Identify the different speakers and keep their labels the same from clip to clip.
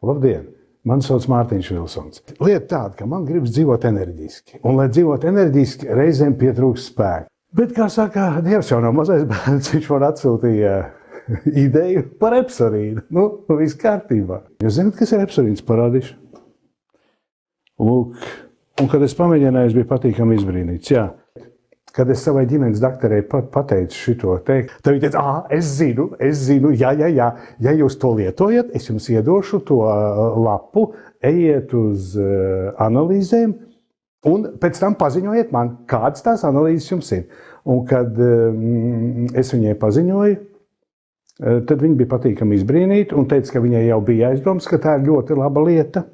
Speaker 1: Labdien! Mani sauc Mārtiņš Vilsons. Lieta tāda, ka man gribas dzīvot enerģiski. Un, lai dzīvot enerģiski, reizēm pietrūkst spēka. Bet, kā saka, Dievs jau nav mazais bērns, viņš man atsūtīja ideju par epsorīnu. Nu, viss kārtībā. Jūs zināt, kas ir epsorīns? Parādīšu. Lūk. Un, kad es pamēģināju, es biju patīkami izbrīnīts. Jā. Kad es savai ģimenes dakterei pateicu šito teikt, tad viņa teica, es zinu, jā, ja jūs to lietojat, es jums iedošu to lapu, ejiet uz analīzēm un pēc tam paziņojiet man, kādas tās analīzes jums ir. Un kad es viņai paziņoju, tad viņa bija patīkami izbrīnīta un teica, ka viņai jau bija aizdoms, ka tā ir ļoti laba lieta,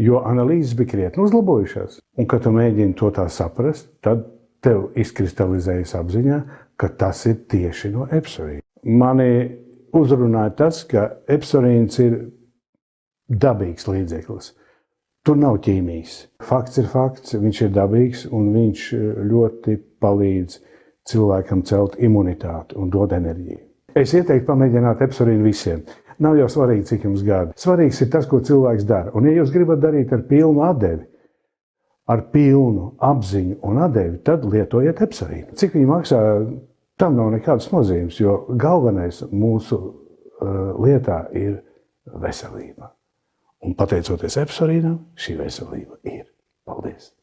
Speaker 1: jo analīzes bija krietni uzlabojušās. Un, kad tu mēģini to tā saprast, tad tev izkristalizējas apziņā, ka tas ir tieši no epsorīna. Mani uzrunāja tas, ka epsorīns ir dabīgs līdzeklis. Tur nav ķīmijas. Fakts ir fakts, viņš ir dabīgs un viņš ļoti palīdz cilvēkam celt imunitāti un dod enerģiju. Es ieteiktu pamēģināt epsorīnu visiem. Nav jau svarīgi, cik jums gadi. Svarīgs ir tas, ko cilvēks dara. Un ja jūs gribat darīt ar pilnu atdevi, ar pilnu apziņu un atdevi, tad lietojiet epsorīnu. Cik viņi maksā, tam nav nekādas nozīmes, jo galvenais mūsu lietā ir veselība. Un pateicoties epsorīnam, šī veselība ir. Paldies!